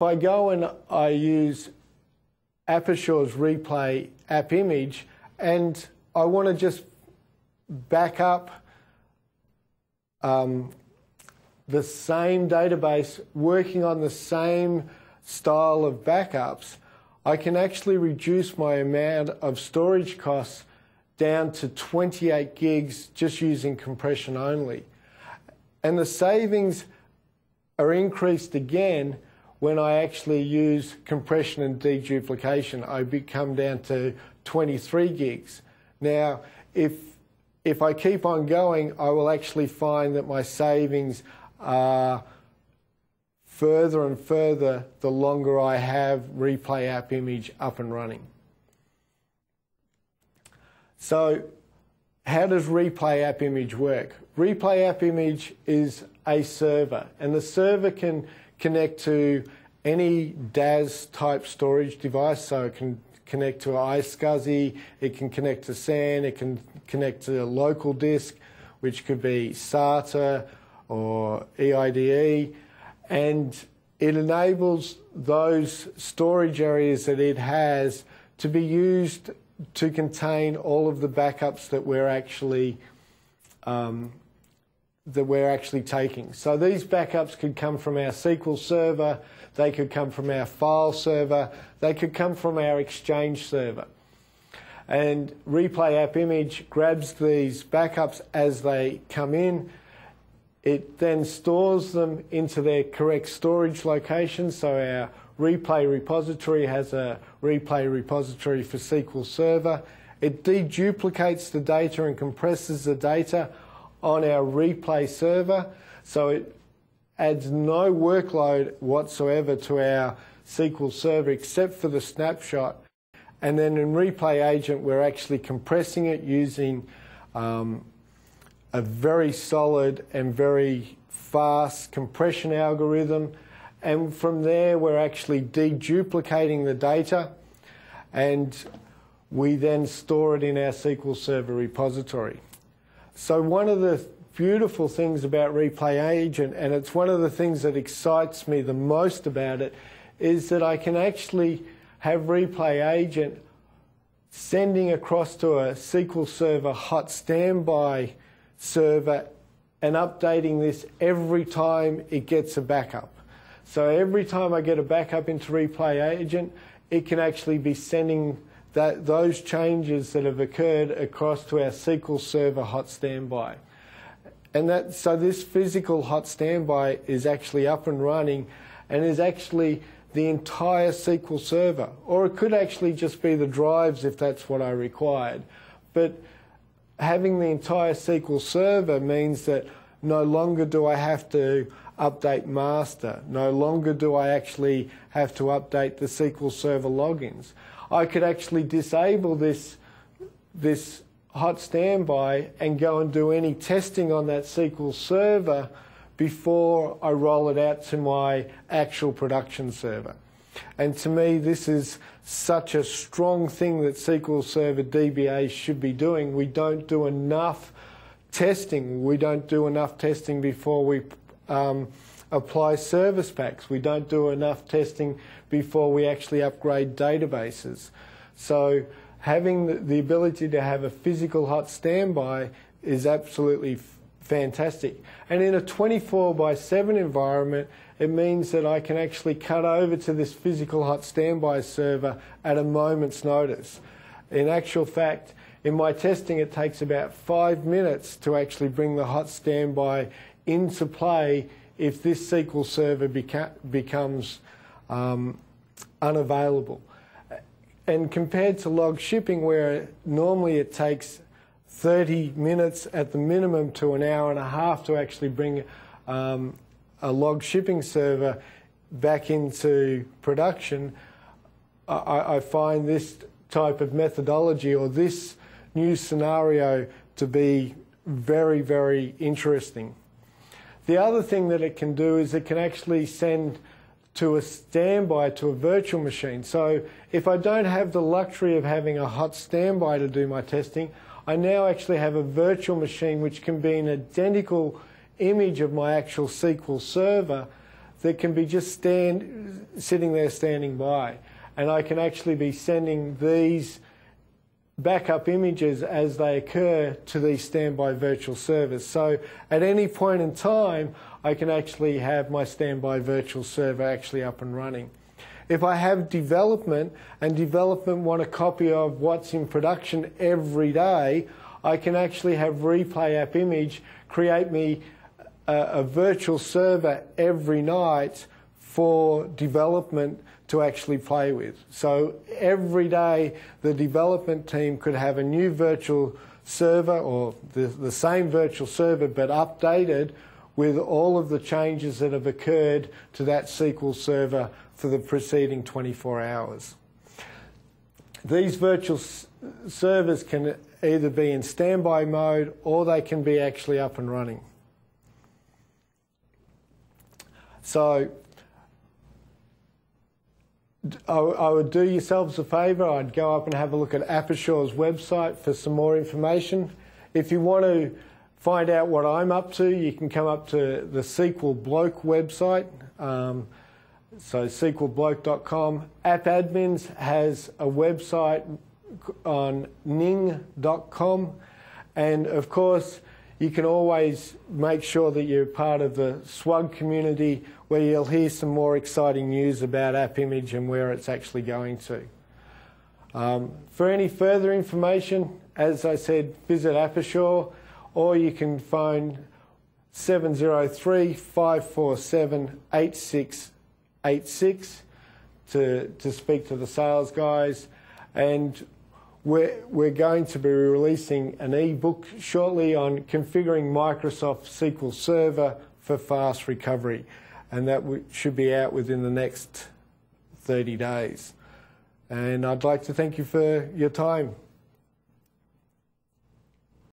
I go and I use Apesure's replay app image and I want to just back up the same database working on the same style of backups, I can actually reduce my amount of storage costs down to 28 gigs just using compression only. And the savings are increased again when I actually use compression and deduplication. I come down to 23 gigs. Now, if I keep on going, I will actually find that my savings are further and further the longer I have replay app image up and running. So how does replay app image work? Replay app image is a server, and the server can connect to any DAS type storage device, so it can connect to iSCSI, it can connect to SAN, it can connect to a local disk, which could be SATA or EIDE, and it enables those storage areas that it has to be used to contain all of the backups that we're actually taking. So these backups could come from our SQL server, they could come from our file server, they could come from our Exchange server. And Replay App Image grabs these backups as they come in. It then stores them into their correct storage location. So our replay repository has a replay repository for SQL Server. It deduplicates the data and compresses the data on our replay server. So it adds no workload whatsoever to our SQL Server except for the snapshot. And then in Replay Agent, we're actually compressing it using a very solid and very fast compression algorithm. And from there, we're actually deduplicating the data, and we then store it in our SQL Server repository. So one of the beautiful things about Replay Agent, and it's one of the things that excites me the most about it, is that I can actually have Replay Agent sending across to a SQL Server hot standby server and updating this every time it gets a backup. So every time I get a backup into Replay Agent, it can actually be sending those changes that have occurred across to our SQL Server hot standby. And so this physical hot standby is actually up and running and is actually the entire SQL Server. Or it could actually just be the drives if that's what I required. But having the entire SQL Server means that no longer do I have to update master. No longer do I actually have to update the SQL Server logins. I could actually disable this hot standby and go and do any testing on that SQL Server before I roll it out to my actual production server. And to me, this is such a strong thing that SQL Server DBAs should be doing. We don't do enough testing. We don't do enough testing before we apply service packs. We don't do enough testing before we actually upgrade databases. So having the ability to have a physical hot standby is absolutely fantastic. And in a 24/7 environment, it means that I can actually cut over to this physical hot standby server at a moment's notice. In actual fact, in my testing, it takes about 5 minutes to actually bring the hot standby into play if this SQL Server becomes unavailable. And compared to log shipping, where normally it takes 30 minutes at the minimum to an hour and a half to actually bring a log shipping server back into production, I find this type of methodology or this new scenario to be very, very interesting. The other thing that it can do is it can actually send to a standby to a virtual machine. So if I don't have the luxury of having a hot standby to do my testing, I now actually have a virtual machine which can be an identical image of my actual SQL Server that can be just sitting there standing by. And I can actually be sending these backup images as they occur to these standby virtual servers. So at any point in time, I can actually have my standby virtual server actually up and running. If I have development and development want a copy of what's in production every day, I can actually have Replay App Image create me a virtual server every night for development to actually play with. So every day the development team could have a new virtual server or the same virtual server but updated with all of the changes that have occurred to that SQL server for the preceding 24 hours. These virtual servers can either be in standby mode or they can be actually up and running. So I would do yourselves a favour. I'd go up and have a look at Apershore's website for some more information. If you want to find out what I'm up to, you can come up to the SQL Bloke website, so SQLbloke.com. App Admins has a website on ning.com, and of course you can always make sure that you're part of the SWUG community where you'll hear some more exciting news about App Image and where it's actually going to. For any further information, as I said, visit Apershore, or you can phone 703-547-8686 to speak to the sales guys. And we're going to be releasing an ebook shortly on configuring Microsoft SQL Server for fast recovery, and that should be out within the next 30 days. And I'd like to thank you for your time.